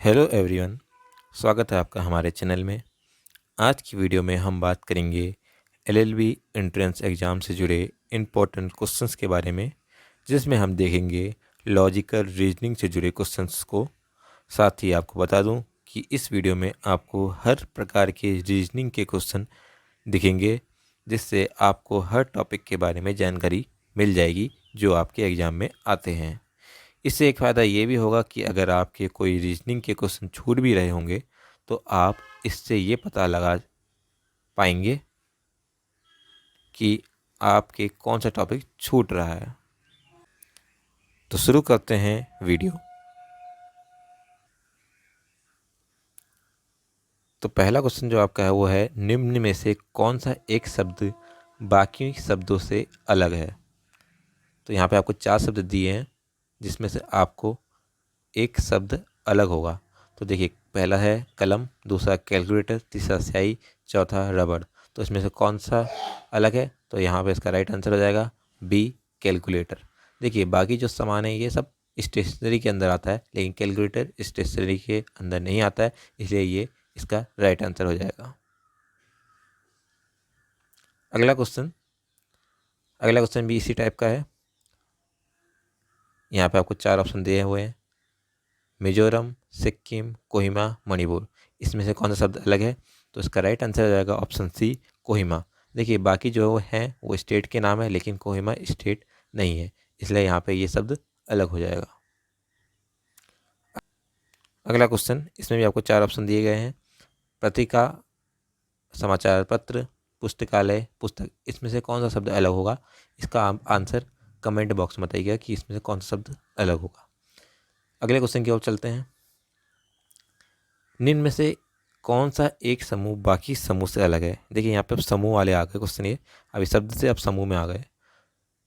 Hello everyone, स्वागत है आपका हमारे चैनल में। आज की वीडियो में हम बात करेंगे एलएलबी एंट्रेंस एग्ज़ाम से जुड़े इम्पोर्टेंट क्वेश्चंस के बारे में, जिसमें हम देखेंगे लॉजिकल रीजनिंग से जुड़े क्वेश्चंस को। साथ ही आपको बता दूं कि इस वीडियो में आपको हर प्रकार के रीजनिंग के क्वेश्चन दिखेंगे, जिससे आपको हर टॉपिक के बारे में जानकारी मिल जाएगी जो आपके एग्ज़ाम में आते हैं। इससे एक फ़ायदा ये भी होगा कि अगर आपके कोई रीजनिंग के क्वेश्चन छूट भी रहे होंगे तो आप इससे ये पता लगा पाएंगे कि आपके कौन सा टॉपिक छूट रहा है। तो शुरू करते हैं वीडियो। तो पहला क्वेश्चन जो आपका है वो है, निम्न में से कौन सा एक शब्द बाकी शब्दों से अलग है। तो यहाँ पे आपको 4 शब्द दिए हैं, जिसमें से आपको एक शब्द अलग होगा। तो देखिए, पहला है कलम, दूसरा कैलकुलेटर, तीसरा स्याही, चौथा रबड़। तो इसमें से कौन सा अलग है? तो यहाँ पे इसका राइट आंसर हो जाएगा बी, कैलकुलेटर। देखिए, बाकी जो सामान है ये सब स्टेशनरी के अंदर आता है, लेकिन कैलकुलेटर स्टेशनरी के अंदर नहीं आता है, इसलिए ये इसका राइट आंसर हो जाएगा। अगला क्वेश्चन भी इसी टाइप का है। यहाँ पे आपको 4 ऑप्शन दिए हुए हैं, मिजोरम, सिक्किम, कोहिमा, मणिपुर। इसमें से कौन सा शब्द अलग है? तो इसका राइट आंसर हो जाएगा ऑप्शन सी, कोहिमा। देखिए, बाकी जो हैं वो स्टेट के नाम है, लेकिन कोहिमा स्टेट नहीं है, इसलिए यहाँ पे ये शब्द अलग हो जाएगा। अगला क्वेश्चन, इसमें भी आपको 4 ऑप्शन दिए गए हैं, पत्रिका, समाचार पत्र, पुस्तकालय, पुस्तक। इसमें से कौन सा शब्द अलग होगा? इसका आंसर कमेंट बॉक्स में बताइएगा कि इसमें से कौन सा शब्द अलग होगा। अगले क्वेश्चन की ओर चलते हैं। निम्न में से कौन सा एक समूह बाकी समूह से अलग है? देखिए, यहाँ पे अब समूह वाले आ गए क्वेश्चन, ये अभी शब्द से अब समूह में आ गए।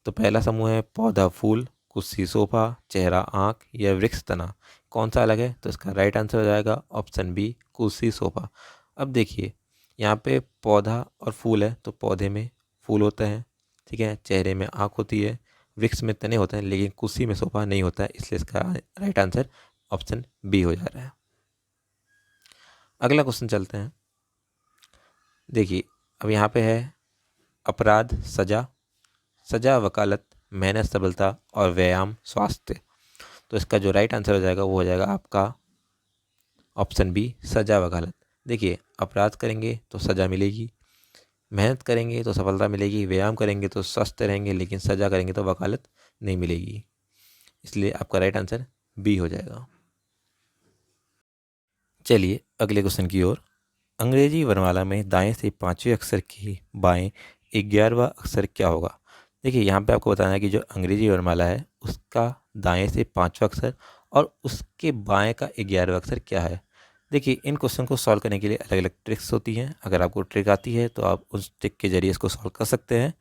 तो पहला समूह है पौधा फूल, कुर्सी सोफा, चेहरा आँख या वृक्ष तना। कौन सा अलग है? तो इसका राइट आंसर हो जाएगा ऑप्शन बी, कुर्सी सोफा। अब देखिए, यहाँ पे पौधा और फूल है, तो पौधे में फूल होते हैं, ठीक है, चेहरे में आँख होती है, वृक्ष में तने होते हैं, लेकिन कुर्सी में सोफा नहीं होता है, इसलिए इसका राइट आंसर ऑप्शन बी हो जा रहा है। अगला क्वेश्चन चलते हैं। देखिए, अब यहाँ पे है अपराध सजा, सजा वकालत, मेहनत सबलता और व्यायाम स्वास्थ्य। तो इसका जो राइट आंसर हो जाएगा वो हो जाएगा आपका ऑप्शन बी, सजा वकालत। देखिए, अपराध करेंगे तो सज़ा मिलेगी, मेहनत करेंगे तो सफलता मिलेगी, व्यायाम करेंगे तो स्वस्थ रहेंगे, लेकिन सजा करेंगे तो वकालत नहीं मिलेगी, इसलिए आपका राइट आंसर बी हो जाएगा। चलिए अगले क्वेश्चन की ओर। अंग्रेजी वर्णमाला में दाएं से 5वें अक्षर के बाएं 11वां अक्षर क्या होगा? देखिए, यहाँ पे आपको बताना है कि जो अंग्रेजी वर्णमाला है उसका दाएं से 5वां अक्षर और उसके बाएं का 11वां अक्षर क्या है। देखिए, इन क्वेश्चन को सॉल्व करने के लिए अलग अलग ट्रिक्स होती हैं। अगर आपको ट्रिक आती है तो आप उस ट्रिक के जरिए इसको सॉल्व कर सकते हैं।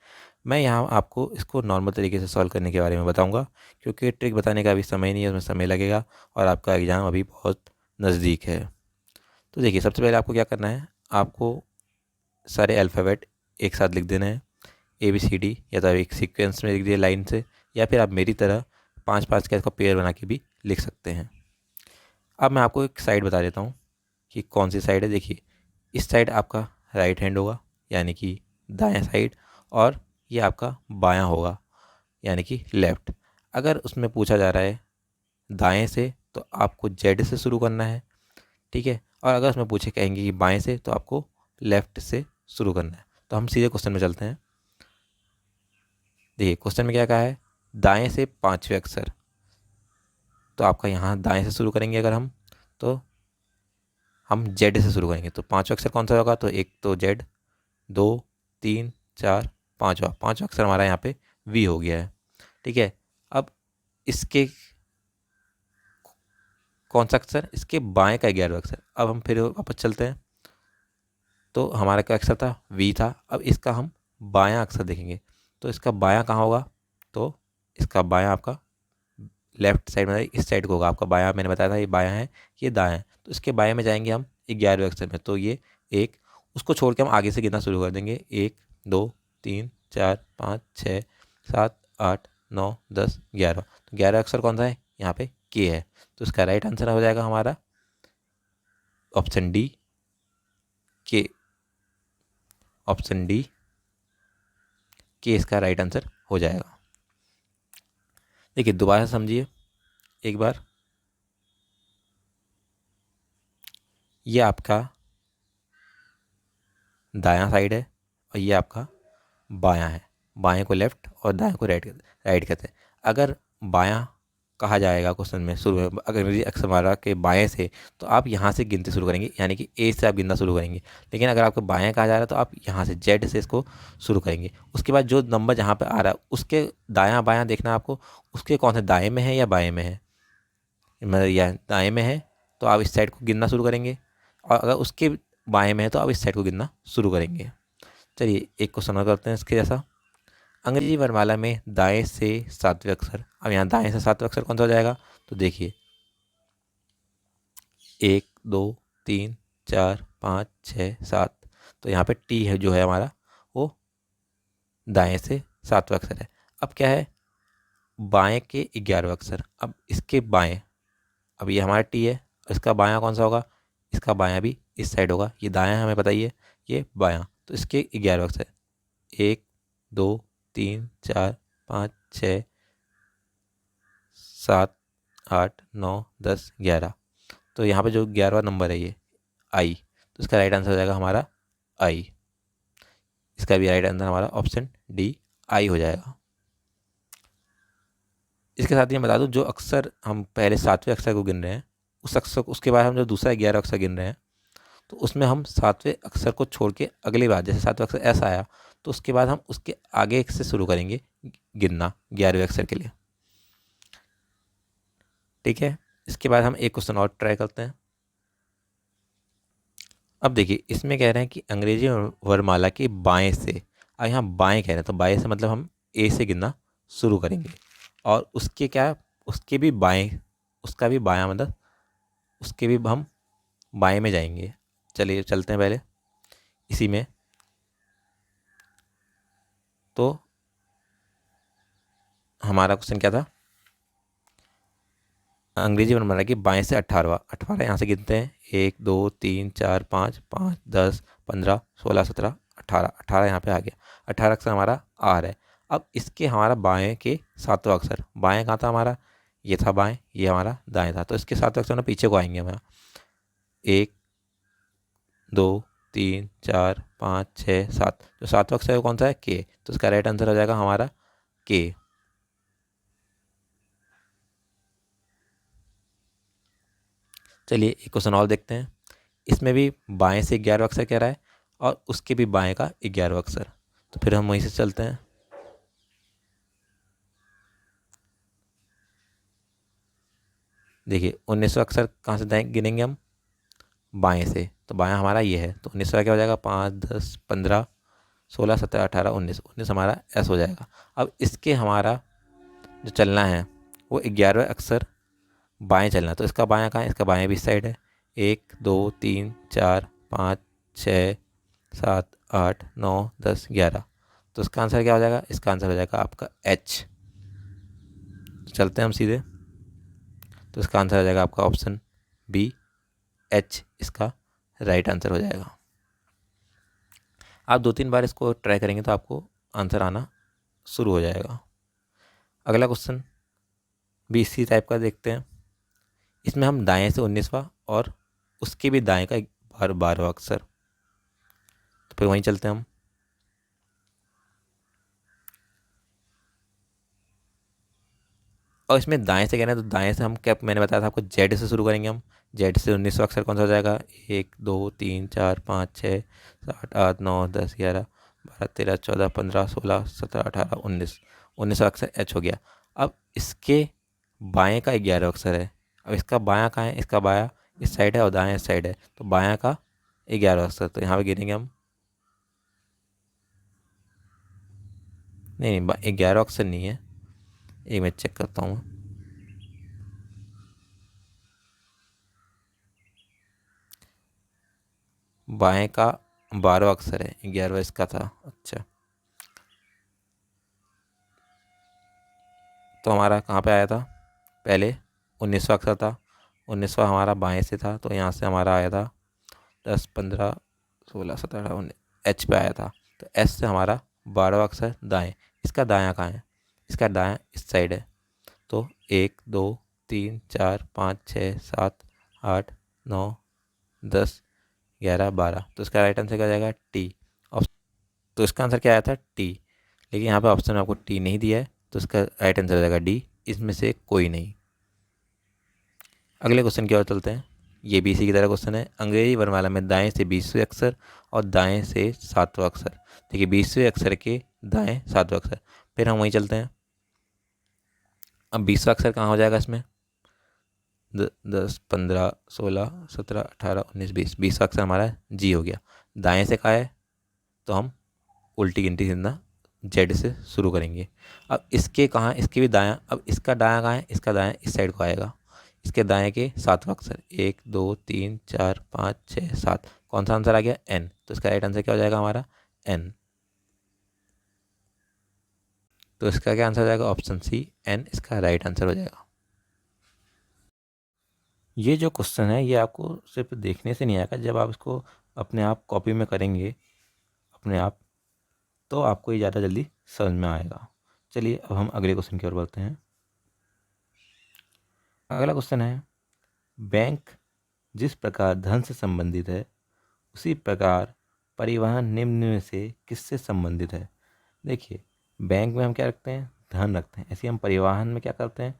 मैं यहाँ आपको इसको नॉर्मल तरीके से सॉल्व करने के बारे में बताऊँगा, क्योंकि ट्रिक बताने का अभी समय नहीं है, उसमें समय लगेगा और आपका एग्ज़ाम अभी बहुत नज़दीक है। तो देखिए, सबसे पहले आपको क्या करना है, आपको सारे अल्फ़ाबेट एक साथ लिख देना है, ABCD, या तो एक सीक्वेंस में लिख दिए लाइन से, या फिर आप मेरी तरह 5-5 का इसका पेयर बना के भी लिख सकते हैं। अब मैं आपको एक साइड बता देता हूँ कि कौन सी साइड है। देखिए, इस साइड आपका राइट हैंड होगा, यानी कि दायां साइड, और ये आपका बायां होगा, यानी कि लेफ़्ट। अगर उसमें पूछा जा रहा है दाएं से तो आपको जेड से शुरू करना है, ठीक है, और अगर उसमें पूछे कहेंगे कि बाएं से तो आपको लेफ़्ट से शुरू करना है। तो हम सीधे क्वेश्चन में चलते हैं। देखिए, क्वेश्चन में क्या कहा है, दाएं से 5वें अक्षर, तो आपका यहाँ दाएं से शुरू करेंगे अगर हम, तो हम जेड से शुरू करेंगे। तो 5वां अक्षर कौन सा होगा? तो एक तो जेड, 2, 3, 4, 5वां अक्षर हमारा यहाँ पे वी हो गया है, ठीक है। अब इसके कौन सा अक्षर? इसके बाएं का 11वां अक्षर। अब हम फिर वापस चलते हैं, तो हमारा क्या अक्षर था? वी था। अब इसका हम बायां अक्षर देखेंगे, तो इसका बायां कहाँ होगा? तो इसका बायां आपका लेफ्ट साइड में, इस साइड को होगा। आपका बायां मैंने बताया था, ये बायां है, ये दायां है, तो इसके बाएं में जाएंगे हम 11वें अक्षर में, तो ये एक, उसको छोड़ के हम आगे से गिनना शुरू कर देंगे, 1, 2, 3, 4, 5, 6, 7, 8, 9, 10, 11। तो 11वां अक्षर कौन सा है? यहाँ पे के है, तो इसका राइट आंसर हो जाएगा हमारा ऑप्शन डी के, ऑप्शन डी के इसका राइट आंसर हो जाएगा। देखिए दोबारा समझिए एक बार, ये आपका दायां साइड है और ये आपका बायां है। बाएं को लेफ्ट और दाएं को राइट कहते हैं। अगर बायां कहा जाएगा क्वेश्चन में शुरू में, अगर ये अक्षर माला के बाएं से, तो आप यहाँ से गिनते शुरू करेंगे, यानी कि ए से आप गिनना शुरू करेंगे। लेकिन अगर आपको बाएं कहा जा रहा है तो आप यहाँ से जेड से इसको शुरू करेंगे। उसके बाद जो नंबर जहाँ पे आ रहा है उसके दायां बायां देखना आपको, उसके कौन से दाएं में है या बाएं में है। मतलब या दाएं में है तो आप इस साइड को गिनना शुरू करेंगे, और अगर उसके बाएं में है तो आप इस साइड को गिनना शुरू करेंगे। चलिए एक क्वेश्चन और करते हैं इसके जैसा। अंग्रेजी वर्णमाला में दाएं से सातवें अक्षर, अब यहाँ दाएं से सातवें अक्षर कौन सा हो जाएगा, तो देखिए 1 2 3 4 5 6 7, तो यहाँ पे टी है जो है हमारा, वो दाएं से सातवें अक्षर है। अब क्या है, बाएं के 11वें अक्षर, अब इसके बाएं, अब ये हमारा टी है, इसका बायां कौन सा होगा, इसका बायां भी इस साइड होगा। ये दायां हमें पता ही है, ये बायां, तो इसके 11वें अक्षर 1 2 3 4 5 6 7 8 9 10 11, तो यहाँ पे जो 11वां नंबर है ये आई, तो इसका राइट आंसर हो जाएगा हमारा आई। इसका भी राइट आंसर हमारा ऑप्शन डी आई हो जाएगा। इसके साथ ही मैं बता दूं, जो अक्षर हम पहले सातवें अक्षर को गिन रहे हैं, उस अक्षर, उसके बाद हम जो दूसरा 11वां अक्षर गिन रहे हैं, तो उसमें हम सातवें अक्षर को छोड़ के अगली बार, जैसे सातवें अक्षर ऐसा आया, तो उसके बाद हम उसके आगे से शुरू करेंगे गिनना 11वें अक्षर के लिए। ठीक है, इसके बाद हम एक क्वेश्चन और ट्राई करते हैं। अब देखिए इसमें कह रहे हैं कि अंग्रेजी वर्णमाला के बाएं से, अब यहाँ बाएं कह रहे हैं, तो बाएं से मतलब हम ए से गिनना शुरू करेंगे, और उसके क्या, उसके भी बाएं, उसका भी बायां मतलब उसके भी हम बाएं में जाएंगे। चलिए चलते हैं पहले इसी में। तो हमारा क्वेश्चन क्या था, अंग्रेजी वर्णमाला की बाएं से 18वां, 18 यहाँ से गिनते हैं 1 2 3 4 5 5 10 15 16 17 18, 18 यहाँ पे आ गया। 18 अक्षर हमारा आर है। अब इसके हमारा बाएं के सातवां अक्षर, बाएं कहाँ था हमारा, ये था बाएं, ये हमारा दाएं था, तो इसके सातवें अक्षर में पीछे को आएंगे हमारा 1 2 3 4 5 6 7, जो सातवां अक्षर है वो कौन सा है, के, तो इसका राइट आंसर हो जाएगा हमारा के। चलिए एक क्वेश्चन और देखते हैं। इसमें भी बाएं से 11वां अक्षर कह रहा है, और उसके भी बाएं का 11वां अक्षर, तो फिर हम वहीं से चलते हैं। देखिए 19वां अक्षर कहाँ से दाएं गिनेंगे हम, बाएं से, तो बायां हमारा ये है, तो 19वां क्या हो जाएगा, 5 10 15 16 17 18 19, 19 हमारा एस हो जाएगा। अब इसके हमारा जो चलना है वो 11वें अक्षर बाएं चलना है, तो इसका बायां कहाँ है, इसका बायां भी इस साइड है, 1 2 3 4 5 6 7 8 9 10 11, तो इसका आंसर क्या हो जाएगा, इसका आंसर हो जाएगा आपका एच। चलते हैं हम सीधे, तो इसका आंसर हो जाएगा आपका ऑप्शन बी एच, इसका राइट आंसर हो जाएगा। आप 2-3 बार इसको ट्राई करेंगे तो आपको आंसर आना शुरू हो जाएगा। अगला क्वेश्चन भी इसी टाइप का देखते हैं। इसमें हम दाएं से 19वां और उसके भी दाएं का 12वां अक्षर, तो फिर वहीं चलते हैं हम। और इसमें दाएं से कहना है, तो दाएं से हम क्या, मैंने बताया था आपको, जेड से शुरू करेंगे हम। जेड से 19वां अक्षर कौन सा हो जाएगा, 1 2 3 4 5 6 7 8 9 10 11 12 13 14 15 16 17 18 19, 19वां अक्षर एच हो गया। अब इसके बाएं का 11वां अक्षर है, अब इसका बायां कहाँ है, इसका बायां इस साइड है और दायां इस साइड है, तो बायां का 11वां अक्षर, तो यहाँ पे गिनेंगे हम, नहीं नहीं 11वां अक्षर नहीं है, एक मैं चेक करता हूँ। बाएं का 12वां अक्षर है, 11वां इसका था। अच्छा, तो हमारा कहाँ पे आया था, पहले 19वां अक्षर था, 19वां हमारा बाएं से था, तो यहाँ से हमारा आया था 10, 15, 16, 17, 18, 19 एच पे आया था। तो एस से हमारा 12वां अक्षर दाएं। इसका दायां कहाँ है? इसका दायां इस साइड है। तो 1, 2, 3, 4, 5, 6, 7, 8, 9, 10, 11, 12। तो इसका राइट आंसर क्या हो जाएगा? टी। तो इसका आंसर क्या आया था? टी। लेकिन यहाँ पे ऑप्शन में आपको टी नहीं दिया है, तो इसका राइट आंसर हो जाएगा डी, इसमें से कोई नहीं। अगले क्वेश्चन की ओर चलते हैं। ये भी इसी की तरह क्वेश्चन है। अंग्रेजी वर्णमाला में दाएं से 20वें अक्षर और दाएं से 7वां अक्षर। देखिए 20वें अक्षर के दाएं 7वां अक्षर। फिर हम वहीं चलते हैं। अब 20वां अक्षर कहाँ हो जाएगा इसमें? 10, 15, 16, 17, 18, 19, 20। 20वां अक्षर हमारा जी हो गया। दाएं से कहाँ है? तो हम उल्टी गिनती गिनना जेड से शुरू करेंगे। अब इसके कहाँ? इसके भी दायां। अब इसका दायां कहाँ है? इसका दायां इस साइड को आएगा। इसके दाएं के 7वां अक्षर 1, 2, 3, 4, 5, 6, 7। कौन सा आंसर आ गया? एन। तो इसका राइट आंसर क्या हो जाएगा हमारा? एन। तो इसका क्या आंसर हो जाएगा? ऑप्शन सी, एन इसका राइट आंसर हो जाएगा। ये जो क्वेश्चन है ये आपको सिर्फ देखने से नहीं आएगा, जब आप इसको अपने आप कॉपी में करेंगे अपने आप, तो आपको ये ज़्यादा जल्दी समझ में आएगा। चलिए अब हम अगले क्वेश्चन की ओर बढ़ते हैं। अगला क्वेश्चन है, बैंक जिस प्रकार धन से संबंधित है उसी प्रकार परिवहन निम्न में से किससे संबंधित है? देखिए बैंक में हम क्या रखते हैं? धन रखते हैं। ऐसे ही हम परिवहन में क्या करते हैं?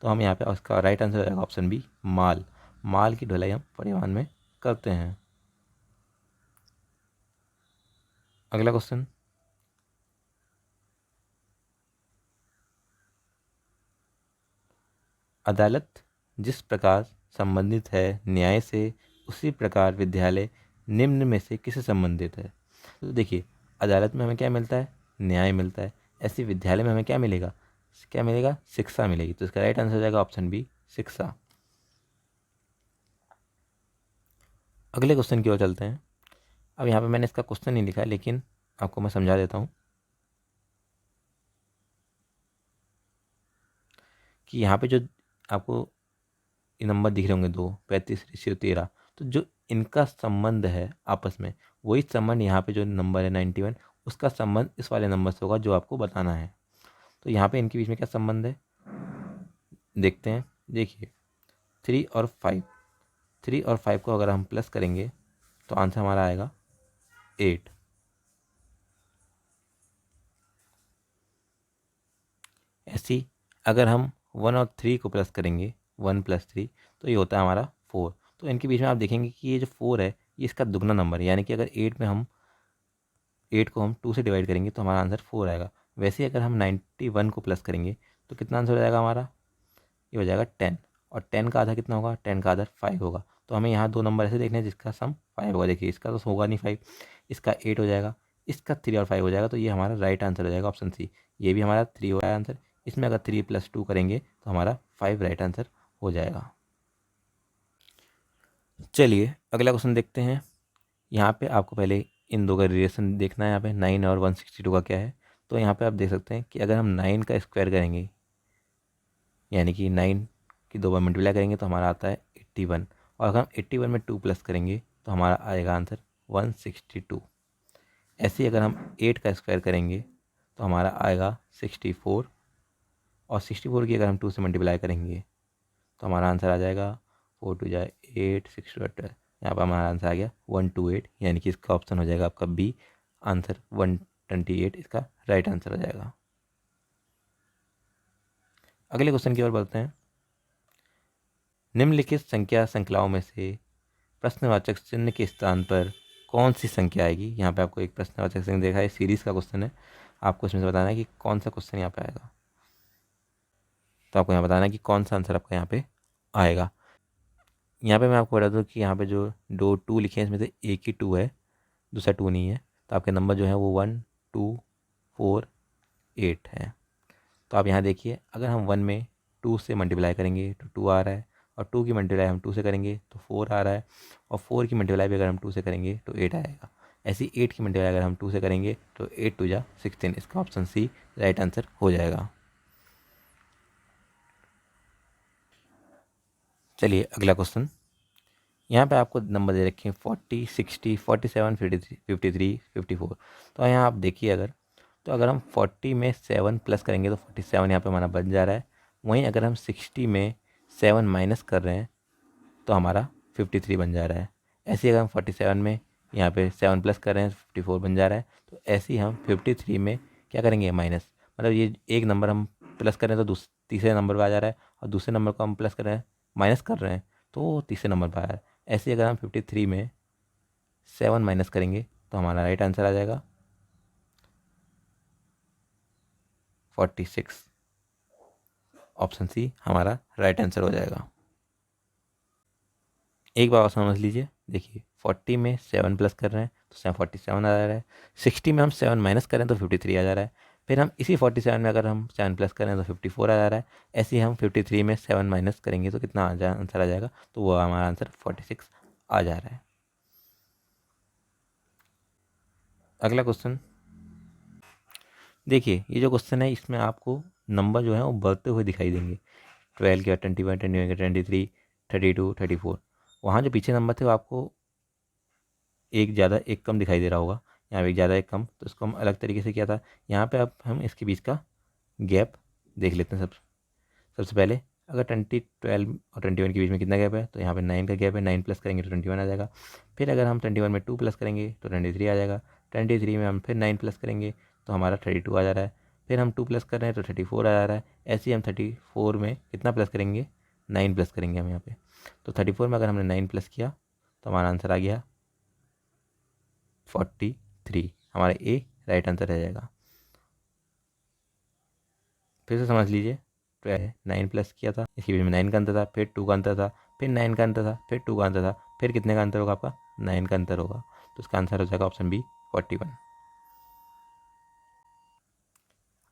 तो हम यहाँ पे उसका राइट आंसर हो जाएगा ऑप्शन बी, माल। माल की ढुलाई हम परिवहन में करते हैं। अगला क्वेश्चन, अदालत जिस प्रकार संबंधित है न्याय से उसी प्रकार विद्यालय निम्न में से किससे संबंधित है? तो देखिए अदालत में हमें क्या मिलता है? न्याय मिलता है। ऐसे विद्यालय में हमें क्या मिलेगा? क्या मिलेगा? शिक्षा मिलेगी। तो इसका राइट आंसर हो जाएगा ऑप्शन बी, शिक्षा। अगले क्वेश्चन की ओर चलते हैं। अब यहाँ पे मैंने इसका क्वेश्चन नहीं लिखा है, लेकिन आपको मैं समझा देता हूँ कि यहाँ पे जो आपको ये नंबर दिख रहे होंगे 2, 35, रेशियो 13, तो जो इनका संबंध है आपस में, वही संबंध यहाँ पे जो नंबर है 91, उसका संबंध इस वाले नंबर से होगा जो आपको बताना है। तो यहाँ पे इनके बीच में क्या संबंध है देखते हैं। देखिए 3 और 5, 3 और 5 को अगर हम प्लस करेंगे तो आंसर हमारा आएगा 8। ऐसी अगर हम 1 और 3 को प्लस करेंगे, 1 + 3, तो ये होता है हमारा 4। तो इनके बीच में आप देखेंगे कि ये जो 4 है ये इसका दुगना नंबर है, यानी कि अगर 8 को हम 2 से डिवाइड करेंगे तो हमारा आंसर 4 आएगा। वैसे ही अगर हम 91 को प्लस करेंगे तो कितना आंसर हो जाएगा हमारा? ये हो जाएगा 10। और 10 का आधा कितना होगा? 10 का आधा 5 होगा। तो हमें यहाँ दो नंबर ऐसे देखने हैं जिसका सम 5 होगा। देखिए इसका तो होगा नहीं 5, इसका 8 हो जाएगा, इसका 3 और 5 हो जाएगा। तो ये हमारा राइट आंसर हो जाएगा ऑप्शन सी। ये भी हमारा 3 हो रहा है आंसर। इसमें अगर 3 + 2 करेंगे तो हमारा 5 राइट आंसर हो जाएगा। चलिए अगला क्वेश्चन देखते हैं। यहाँ पे आपको पहले इन दो का रिलेशन देखना है। यहाँ पे 9 और 162 का क्या है? तो यहाँ पे आप देख सकते हैं कि अगर हम 9 का स्क्वायर करेंगे, यानी कि 9 की 2 बार मल्टीप्लाई करेंगे तो हमारा आता है 81। और अगर हम 81 में 2 प्लस करेंगे तो हमारा आएगा आंसर 162। ऐसे ही अगर हम 8 का स्क्वायर करेंगे तो हमारा आएगा 64। और 64 की अगर हम 2 से मल्टीप्लाई करेंगे तो हमारा आंसर आ जाएगा 4 × 2 = 8, 6 × 12। यहाँ पर हमारा आंसर आ गया 128, यानी कि इसका ऑप्शन हो जाएगा आपका बी, आंसर 128 इसका राइट आंसर हो जाएगा। अगले क्वेश्चन की ओर बढ़ते हैं। निम्नलिखित संख्या श्रृंखलाओं में से प्रश्नवाचक चिन्ह के स्थान पर कौन सी संख्या आएगी? यहाँ पे आपको एक प्रश्नवाचक चिन्ह देखा है, सीरीज का क्वेश्चन है। आपको इसमें से बताना है कि कौन सा क्वेश्चन यहाँ पे आएगा। तो आपको यहाँ बताना है कि कौन सा आंसर आपका यहाँ पे आएगा। यहाँ पे मैं आपको बता दूँ कि यहाँ पे जो दो 2 लिखे हैं इसमें से एक ही 2 है, दूसरा 2 नहीं है। तो आपके नंबर जो है वो 1, 2, 4, 8 है। तो आप यहाँ देखिए अगर हम 1 में 2 से मल्टीप्लाई करेंगे तो 2 आ रहा है, और 2 की मल्टीप्लाई हम 2 से करेंगे तो 4 आ रहा है, और 4 की मल्टीप्लाई भी अगर हम 2 से करेंगे तो 8 आएगा। ऐसी 8 की मल्टीप्लाई अगर हम 2 से करेंगे तो 8 × 2 = 16। इसका ऑप्शन सी राइट आंसर हो जाएगा। चलिए अगला क्वेश्चन। यहाँ पे आपको नंबर दे रखे हैं 40, 60, 47, 53, 54। तो यहाँ आप देखिए अगर, तो अगर हम 40 में 7 प्लस करेंगे तो 47 यहाँ पे हमारा बन जा रहा है। वहीं अगर हम 60 में 7 माइनस कर रहे हैं तो हमारा 53 बन जा रहा है। ऐसे ही अगर हम 47 में यहाँ पे 7 प्लस कर रहे हैं 54 बन जा रहा है। तो ऐसे ही हम 53 में क्या करेंगे, माइनस, मतलब ये एक नंबर हम प्लस कर रहे हैं तो तीसरे नंबर पर आ जा रहा है, और दूसरे नंबर को हम प्लस कर रहे हैं, माइनस कर रहे हैं तो तीसरे नंबर पर आ रहा है। ऐसे ही अगर हम 53 में 7 माइनस करेंगे तो हमारा राइट आंसर आ जाएगा 46। ऑप्शन सी हमारा राइट आंसर हो जाएगा। एक बार और समझ लीजिए, देखिए 40 में 7 प्लस कर रहे हैं तो 47 आ जा रहा है। 60 में हम 7 माइनस करें तो 53 आ जा रहा है। फिर हम इसी 47 में अगर हम 7 प्लस करें तो 54 आ जा रहा है। ऐसे ही हम 53 में 7 माइनस करेंगे तो कितना आंसर आ जाएगा, तो वो हमारा आंसर 46 आ जा रहा है। अगला क्वेश्चन देखिए, ये जो क्वेश्चन है इसमें आपको नंबर जो है वो बढ़ते हुए दिखाई देंगे। 12 के बाद 21, 21 के 23, 32, 34। वहाँ जो पीछे नंबर थे वो आपको एक ज़्यादा एक कम दिखाई दे रहा होगा। यहाँ पे एक ज़्यादा एक कम, तो इसको हम अलग तरीके से किया था। यहाँ पे अब हम इसके बीच का गैप देख लेते हैं। सबसे पहले अगर 12 और 21 के बीच में कितना गैप है, तो यहाँ पे 9 का गैप है। 9 प्लस करेंगे तो 21 आ जाएगा। फिर अगर हम 21 में 2 प्लस करेंगे तो 23 आ जाएगा। 23 में हम फिर 9 प्लस करेंगे तो हमारा 32 आ जा रहा है। फिर हम 2 प्लस कर रहे हैं तो 34 आ जा रहा है। ऐसे ही हम 34 में कितना प्लस करेंगे, 9 प्लस करेंगे हम यहाँ पे। तो 34 में अगर हमने 9 प्लस किया तो हमारा आंसर आ गया 43। हमारा ए राइट आंसर रह जाएगा। फिर से समझ लीजिए, 9 प्लस किया था, इसके बीच में 9 का अंतर था, फिर 2 का अंतर था, फिर 9 का अंतर था, फिर 2 का अंतर था, फिर कितने का अंतर होगा आपका, 9 का अंतर होगा। तो इसका आंसर हो जाएगा ऑप्शन बी 41।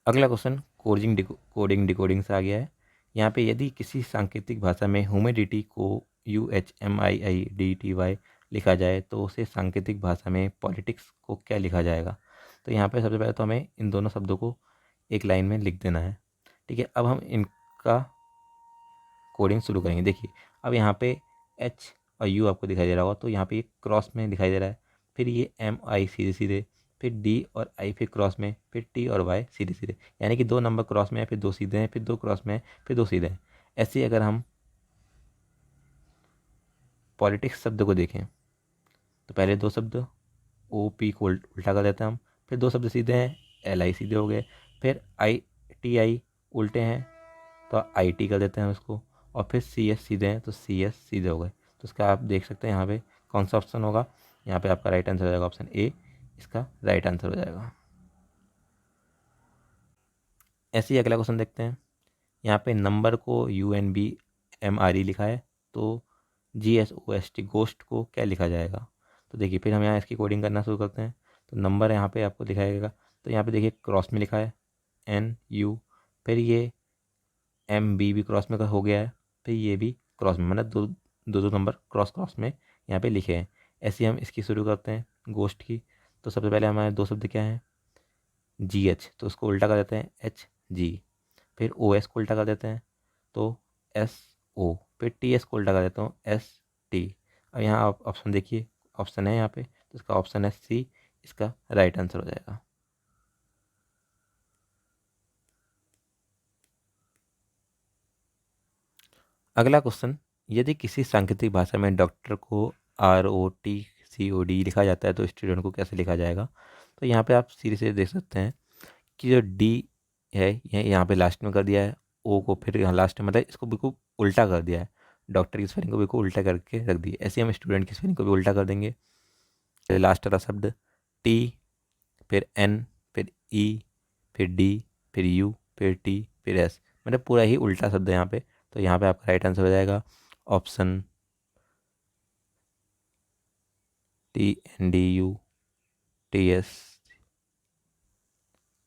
अगला क्वेश्चन कोडिंग डिकोडिंग से आ गया है। यहाँ पे यदि किसी सांकेतिक भाषा में ह्यूमिडिटी को UHMIIDTY लिखा जाए तो उसे सांकेतिक भाषा में पॉलिटिक्स को क्या लिखा जाएगा। तो यहाँ पे सबसे पहले तो हमें इन दोनों शब्दों को एक लाइन में लिख देना है। ठीक है, अब हम इनका कोडिंग शुरू करेंगे। देखिए, अब यहाँ पे एच और यू आपको दिखाई दे रहा होगा, तो यहाँ पे ये क्रॉस में दिखाई दे रहा है। फिर ये MI सीधे सीधे, फिर डी और आई फिर क्रॉस में, फिर टी और वाई सीधे सीधे, यानी कि 2 नंबर क्रॉस में है, फिर 2 सीधे हैं, फिर 2 क्रॉस में है, फिर 2 सीधे हैं। ऐसे ही अगर हम पॉलिटिक्स शब्द को देखें तो पहले 2 शब्द OP को उल्टा कर देते हैं हम, फिर 2 शब्द सीधे हैं, LI सीधे हो गए, फिर ITI उल्टे हैं तो IT कर देते हैं उसको, और फिर CS सीधे हैं तो CS सीधे हो गए। तो इसका आप देख सकते हैं यहाँ पे कौन सा ऑप्शन होगा। यहाँ पे आपका राइट आंसर हो जाएगा ऑप्शन ए, इसका राइट आंसर हो जाएगा। ऐसे ही अगला क्वेश्चन देखते हैं। यहाँ पे नंबर को UNBMRE लिखा है, तो GSOST गोस्ट को क्या लिखा जाएगा। तो देखिए, फिर हम यहाँ इसकी कोडिंग करना शुरू करते हैं। तो नंबर यहाँ पे आपको दिखाएगा, तो यहाँ पे देखिए क्रॉस में लिखा है NU, फिर ये MB भी क्रॉस में हो गया है, फिर ये भी क्रॉस में, मतलब दो दो दो नंबर क्रॉस क्रॉस में यहाँ पे लिखे हैं। ऐसे ही हम इसकी शुरू करते हैं गोस्ट की। तो सबसे पहले हमारे 2 शब्द क्या हैं, GH, तो उसको उल्टा कर देते हैं HG, फिर OS को उल्टा कर देते हैं तो SO, फिर TS को उल्टा कर देता हूँ ST। अब यहाँ आप ऑप्शन देखिए, ऑप्शन है यहाँ पे, तो इसका ऑप्शन है सी, इसका राइट आंसर हो जाएगा। अगला क्वेश्चन, यदि किसी सांकेतिक भाषा में डॉक्टर को ROTCOD लिखा जाता है तो स्टूडेंट को कैसे लिखा जाएगा। तो यहाँ पे आप सीधे से देख सकते हैं कि जो डी है यह यहाँ पे लास्ट में कर दिया है, ओ को फिर यहाँ लास्ट में, मतलब इसको बिल्कुल उल्टा कर दिया है। डॉक्टर की स्पेलिंग को बिल्कुल उल्टा करके रख दी है। ऐसे हम स्टूडेंट की स्पेलिंग को भी उल्टा कर देंगे। फिर लास्ट वाला शब्द टी, फिर एन, फिर ई, फिर डी, फिर यू, फिर टी, फिर एस, मतलब पूरा ही उल्टा शब्द है यहाँ पे। तो यहाँ पे आपका राइट आंसर हो जाएगा ऑप्शन TNDUTS।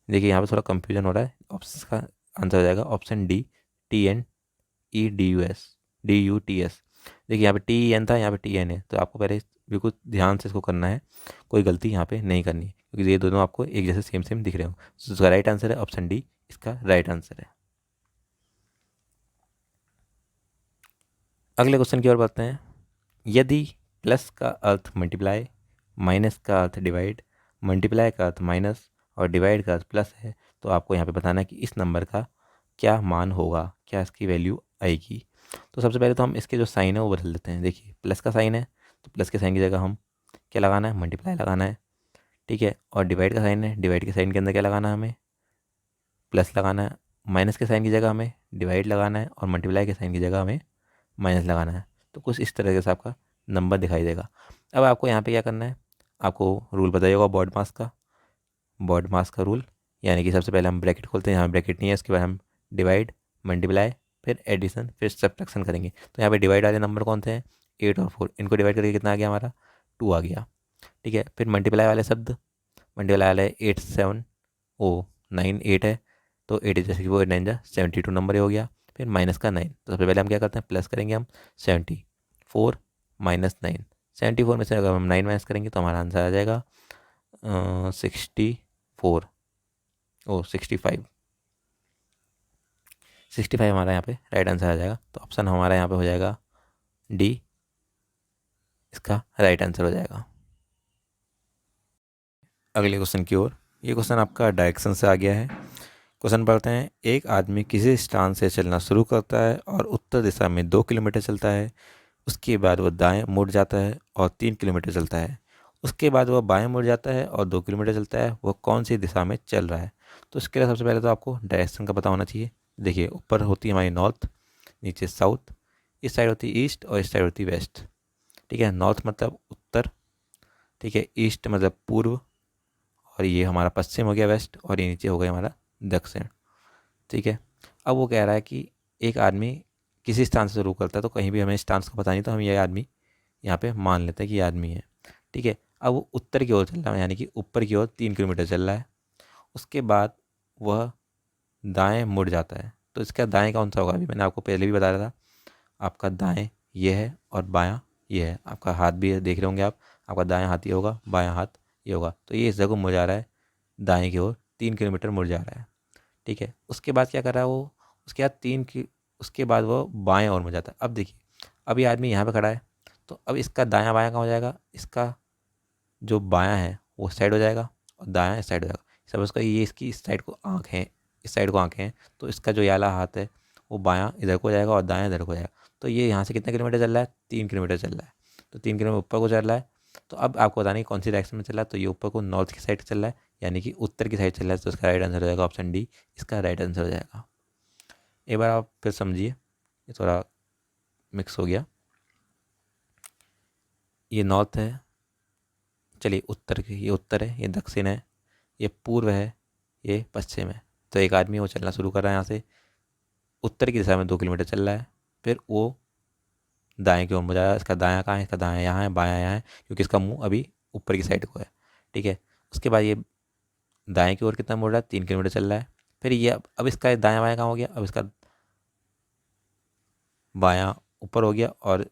देखिए, यहाँ पे थोड़ा कंफ्यूजन हो रहा है, ऑप्शन का आंसर हो जाएगा ऑप्शन डी, TNEDUS। देखिए, यहाँ पे TEN था, यहाँ पे TN है, तो आपको पहले बिल्कुल ध्यान से इसको करना है, कोई गलती यहाँ पे नहीं करनी है, क्योंकि ये दोनों आपको एक जैसे सेम सेम दिख रहे हो। तो इसका राइट आंसर है ऑप्शन डी, इसका राइट आंसर है। अगले क्वेश्चन की ओर बढ़ते हैं। यदि प्लस का अर्थ मल्टीप्लाई, माइनस का अर्थ डिवाइड, मल्टीप्लाई का अर्थ माइनस और डिवाइड का अर्थ प्लस है, तो आपको यहाँ पे बताना है कि इस नंबर का क्या मान होगा, क्या इसकी वैल्यू आएगी। तो सबसे पहले तो हम इसके जो साइन है वो बदल देते हैं। देखिए प्लस का साइन है तो प्लस के साइन की जगह हम क्या लगाना है, मल्टीप्लाई लगाना है, ठीक है। और डिवाइड का साइन है, डिवाइड के साइन के अंदर क्या लगाना है, हमें प्लस लगाना है। माइनस के साइन की जगह हमें डिवाइड लगाना है और मल्टीप्लाई के साइन की जगह हमें माइनस लगाना है। तो कुछ इस तरह से आपका नंबर दिखाई देगा। अब आपको यहाँ पे क्या करना है, आपको रूल पता ही होगा बॉड मास का, बॉड मास का रूल, यानी कि सबसे पहले हम ब्रैकेट खोलते हैं, यहाँ ब्रैकेट नहीं है, उसके बाद हम डिवाइड, मल्टीप्लाई, फिर एडिशन, फिर सब्ट्रैक्शन करेंगे। तो यहाँ पे डिवाइड वाले नंबर कौन से हैं, 8 और 4, इनको डिवाइड करके कितना आ गया हमारा, 2 आ गया, ठीक है। फिर मल्टीप्लाई वाले शब्द, मल्टीप्लाई वाले 8 7 ओ 9 8 है, तो 8 जैसे कि वो 9 जा 72 नंबर ही हो गया। फिर माइनस का 9, तो सबसे पहले हम क्या करते हैं, प्लस करेंगे हम 74 माइनस 9, 74 में से अगर हम 9 माइनस करेंगे तो हमारा आंसर आ जाएगा 64, ओ 65, 65 हमारा यहाँ पे राइट आंसर आ जाएगा। तो ऑप्शन हमारा यहाँ पे हो जाएगा डी, इसका राइट आंसर हो जाएगा। अगले क्वेश्चन की ओर, ये क्वेश्चन आपका डायरेक्शन से आ गया है। क्वेश्चन पढ़ते हैं, एक आदमी किसी स्थान से चलना शुरू करता है और उत्तर दिशा में 2 किलोमीटर चलता है। उसके बाद वह दाएं मुड़ जाता है और 3 किलोमीटर चलता है। उसके बाद वह बाएं मुड़ जाता है और 2 किलोमीटर चलता है। वह कौन सी दिशा में चल रहा है। तो इसके लिए सबसे पहले तो आपको डायरेक्शन का पता होना चाहिए। देखिए ऊपर होती है हमारी नॉर्थ, नीचे साउथ, इस साइड होती है ईस्ट और इस साइड होती है वेस्ट, ठीक है। नॉर्थ मतलब उत्तर, ठीक है, ईस्ट मतलब पूर्व, और ये हमारा पश्चिम हो गया वेस्ट, और ये नीचे हो गया हमारा दक्षिण, ठीक है। अब वो कह रहा है कि एक आदमी किसी स्थान से शुरू करता है, तो कहीं भी हमें स्थान का पता नहीं, तो हम ये आदमी यहाँ पे मान लेते हैं कि ये आदमी है, ठीक है। अब वो उत्तर की ओर चल रहा है, यानी कि ऊपर की ओर 3 किलोमीटर चल रहा है। उसके बाद वह दाएं मुड़ जाता है, तो इसका दाएं कौन सा होगा, अभी मैंने आपको पहले भी बताया था, आपका दाएं ये है और बायां ये है। आपका हाथ भी है, देख रहे होंगे आप, आपका दायां हाथ ये होगा, बायां हाथ ये होगा। तो ये इस जगह मुड़ जा रहा है, दाएं की ओर 3 किलोमीटर मुड़ जा रहा है, ठीक है। उसके बाद क्या कर रहा है वो, उसके बाद उसके बाद वो बाएं ओर मुड़ जाता है। अब देखिए, अब ये आदमी यहाँ पे खड़ा है, तो अब इसका दायां बायां कहाँ हो जाएगा, इसका जो बायां है वो साइड हो जाएगा और दायां इस साइड हो जाएगा। सब उसका ये, इसकी इस साइड को आँख है, इस साइड को आँखें हैं, तो इसका जो याला हाथ है वो बायां इधर को जाएगा और दायां इधर को जाएगा। तो ये यहाँ से कितना किलोमीटर चल रहा है, 3 किलोमीटर चल रहा है। तो 3 किलोमीटर ऊपर को चल रहा है। तो अब आपको बताना है कौन सी डायरेक्शन में चल रहा है, तो ये ऊपर को नॉर्थ की साइड चल रहा है, यानी कि उत्तर की साइड चल रहा है। तो इसका राइट आंसर हो जाएगा ऑप्शन डी, इसका राइट आंसर हो जाएगा। एक बार आप फिर समझिए, ये थोड़ा मिक्स हो गया। ये नॉर्थ है, चलिए उत्तर की, ये उत्तर है, ये दक्षिण है, ये पूर्व है, ये पश्चिम है। तो एक आदमी वो चलना शुरू कर रहा है, यहाँ से उत्तर की दिशा में 2 किलोमीटर चल रहा है, फिर वो दाएं की ओर मुड़ जाएगा। इसका दायां कहाँ है, इसका दायां यहाँ है, बायां यहाँ है, क्योंकि इसका मुंह अभी ऊपर की साइड को है, ठीक है। उसके बाद ये दाएं की ओर कितना मुड़ रहा है, 3 किलोमीटर चल रहा है। फिर ये अब इसका दायां बायां कहाँ हो गया, अब इसका बायां ऊपर हो गया और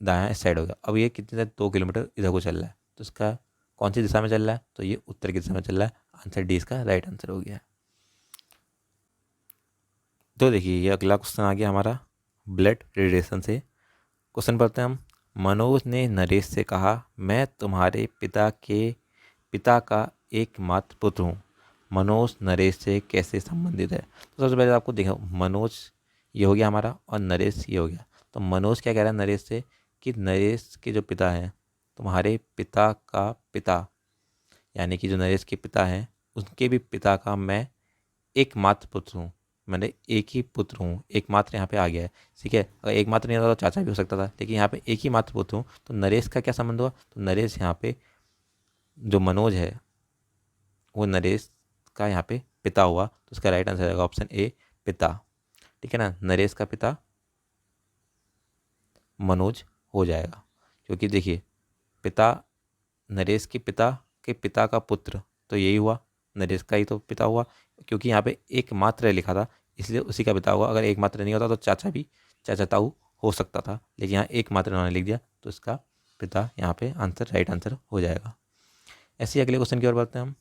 दायां इस साइड हो गया। अब ये कितने 2 किलोमीटर इधर को चल रहा है, तो इसका कौन सी दिशा में चल रहा है, तो ये उत्तर की दिशा में चल रहा है। आंसर डी इसका राइट आंसर हो गया। तो देखिए ये अगला क्वेश्चन आ गया हमारा ब्लड रिलेशन से। क्वेश्चन पढ़ते हैं हम। मनोज ने नरेश से कहा, मैं तुम्हारे पिता का एकमात्र पुत्र हूँ। मनोज नरेश से कैसे संबंधित है। तो सबसे पहले आपको देखो, मनोज ये हो गया हमारा और नरेश ये हो गया। तो मनोज क्या कह रहा है नरेश से कि नरेश के जो पिता हैं, तुम्हारे पिता का पिता, यानी कि जो नरेश के पिता हैं उनके भी पिता का मैं एकमात्र पुत्र हूँ। मैंने एक ही पुत्र हूँ, एकमात्र यहाँ पे आ गया है, ठीक है। अगर एकमात्र नहीं होता तो चाचा भी हो सकता था, लेकिन यहाँ पे एक ही मात्र पुत्र हूँ। तो नरेश का क्या संबंध हुआ, तो नरेश यहाँ पे जो मनोज है वो नरेश का यहाँ पे पिता हुआ। तो उसका राइट आंसर आएगा ऑप्शन ए, पिता, ठीक है ना। नरेश का पिता मनोज हो जाएगा, क्योंकि देखिए पिता, नरेश के पिता का पुत्र, तो यही हुआ, नरेश का ही तो पिता हुआ, क्योंकि यहाँ पे एक मात्र लिखा था इसलिए उसी का पिता हुआ। अगर एक मात्र नहीं होता तो चाचा भी, चाचा ताऊ हो सकता था, लेकिन यहाँ एक मात्र उन्होंने लिख दिया, तो इसका पिता यहाँ पे आंसर राइट आंसर हो जाएगा। ऐसे ही अगले क्वेश्चन की ओर बढ़ते हैं हम।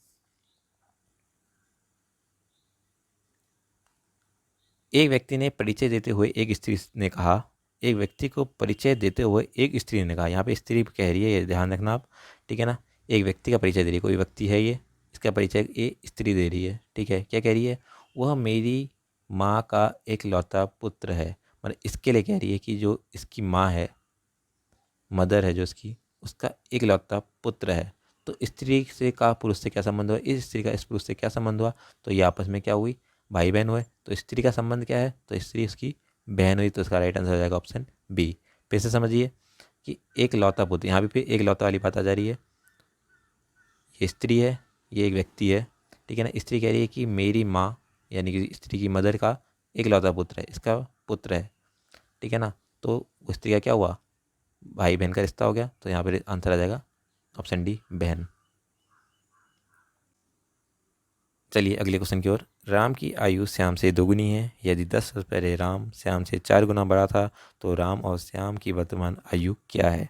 एक व्यक्ति ने परिचय देते हुए एक स्त्री ने कहा, एक व्यक्ति को परिचय देते हुए एक स्त्री ने कहा, यहाँ पे स्त्री कह रही है, ये ध्यान रखना आप, ठीक है ना। एक व्यक्ति का परिचय दे रही है, कोई व्यक्ति है ये, इसका परिचय ये स्त्री दे रही है, ठीक है। क्या कह रही है, वह मेरी माँ का एक लौता पुत्र है। मतलब इसके लिए कह रही है कि जो इसकी माँ है, मदर है जो इसकी, उसका एक लौता पुत्र है। तो स्त्री से का पुरुष से क्या संबंध हुआ, इस स्त्री का इस पुरुष से क्या संबंध हुआ, तो ये आपस में क्या हुई, भाई बहन हुए। तो स्त्री का संबंध क्या है, तो स्त्री उसकी बहन हुई। तो इसका राइट आंसर हो जाएगा ऑप्शन बी। फिर से समझिए कि एक लौता पुत्र, यहाँ भी फिर एक लौता वाली बात आ जा रही है। ये स्त्री है, ये एक व्यक्ति है, ठीक है ना। स्त्री कह रही है कि मेरी माँ यानी कि स्त्री की मदर का एक लौता पुत्र है, इसका पुत्र है, ठीक है ना। तो उस स्त्री का क्या हुआ, भाई बहन का रिश्ता हो गया। तो यहाँ पर आंसर आ जाएगा ऑप्शन डी, बहन। चलिए अगले क्वेश्चन की ओर। राम की आयु श्याम से दोगुनी है। यदि 10 वर्ष पहले राम श्याम से 4 गुना बड़ा था तो राम और श्याम की वर्तमान आयु क्या है।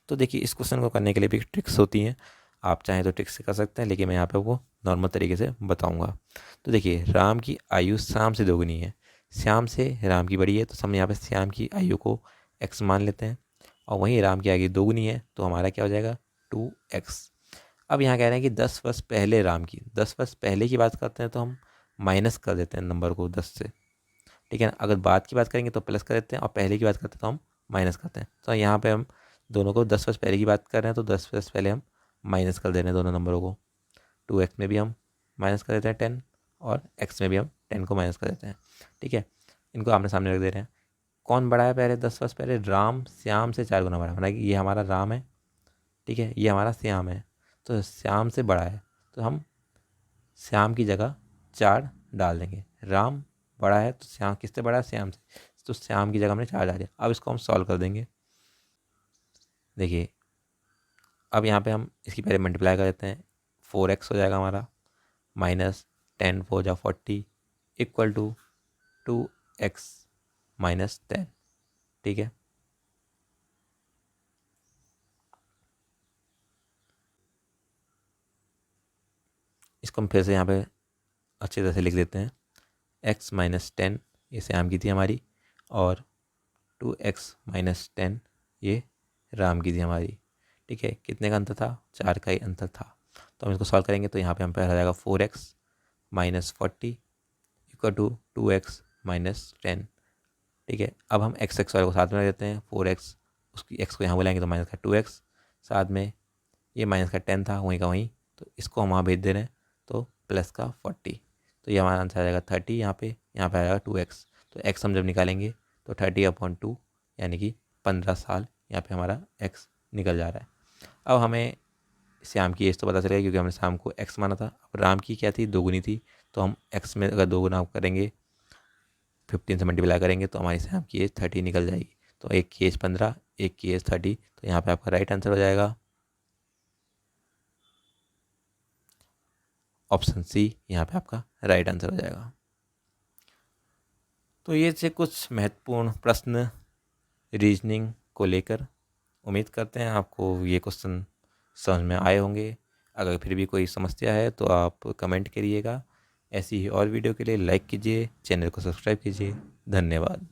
तो देखिए इस क्वेश्चन को करने के लिए भी ट्रिक्स होती हैं, आप चाहें तो ट्रिक्स से कर सकते हैं, लेकिन मैं यहाँ पे आपको नॉर्मल तरीके से बताऊंगा। तो देखिए राम की आयु श्याम से दोगुनी है, श्याम से राम की बड़ी है, तो हम यहाँ पे श्याम की आयु को x मान लेते हैं, और वहीं राम की आयु दोगुनी है, तो हमारा क्या हो जाएगा 2x। अब यहाँ कह रहे हैं कि 10 वर्ष पहले राम की, 10 वर्ष पहले की बात करते हैं तो हम माइनस कर देते हैं नंबर को 10 से, ठीक है ना। अगर बाद की बात करेंगे तो प्लस कर देते हैं, और पहले की बात करते हैं तो हम माइनस करते हैं। तो यहाँ पे हम दोनों को 10 वर्ष पहले की बात कर रहे हैं, तो 10 वर्ष पहले हम माइनस कर दे रहे हैं दोनों नंबरों को। 2x में भी हम माइनस कर देते हैं 10, और x में भी हम 10 को माइनस कर देते हैं, ठीक है। इनको आमने सामने रख दे रहे हैं। कौन बड़ा है पहले, 10 वर्ष पहले राम श्याम से 4 गुना बड़ा है, मतलब ये हमारा राम है, ठीक है, ये हमारा श्याम है। तो श्याम से बड़ा है, तो हम श्याम की जगह 4 डाल देंगे। राम बड़ा है तो श्याम किससे बड़ा है, श्याम से, तो श्याम की जगह हमने 4 डाल दिया। अब इसको हम सॉल्व कर देंगे। देखिए अब यहाँ पे हम इसकी पहले मल्टीप्लाई कर देते हैं, 4x हो जाएगा हमारा, माइनस 10 4 जा 40 इक्वल टू 2x माइनस 10, ठीक है। इसको हम फिर से यहाँ पे अच्छी तरह से लिख देते हैं। x माइनस 10 ये श्याम की थी हमारी, और 2x माइनस 10 ये राम की थी हमारी, ठीक है। कितने का अंतर था, 4 का ही अंतर था। तो हम इसको सॉल्व करेंगे, तो यहाँ पे हम पहला आ जाएगा 4x minus 40 equal to 2x minus 10, ठीक है। अब हम x वाले को साथ में रख देते हैं, 4x, उसकी x को यहाँ बुलाएंगे तो माइनस का 2x, साथ में ये माइनस का 10 था वहीं का वहीं, तो इसको हम वहाँ भेज दे रहे हैं, तो प्लस का 40। तो ये हमारा आंसर आ जाएगा 30, यहाँ पे आ जाएगा 2x। तो x हम जब निकालेंगे तो 30/2 यानी कि 15 साल यहाँ पे हमारा x निकल जा रहा है। अब हमें श्याम की एज तो पता चलेगा, क्योंकि हमने श्याम को x माना था। अब राम की क्या थी, दोगुनी थी, तो हम x में अगर 2 गुना करेंगे, 15 से मल्टीप्लाई करेंगे, तो हमारी श्याम की एज 30 निकल जाएगी। तो एक की एज 15, एक की एज 30, तो यहाँ पे आपका राइट आंसर हो जाएगा ऑप्शन सी, यहाँ पे आपका राइट आंसर हो जाएगा। तो ये थे कुछ महत्वपूर्ण प्रश्न रीजनिंग को लेकर। उम्मीद करते हैं आपको ये क्वेश्चन समझ में आए होंगे। अगर फिर भी कोई समस्या है तो आप कमेंट करिएगा। ऐसी ही और वीडियो के लिए लाइक कीजिए, चैनल को सब्सक्राइब कीजिए। धन्यवाद।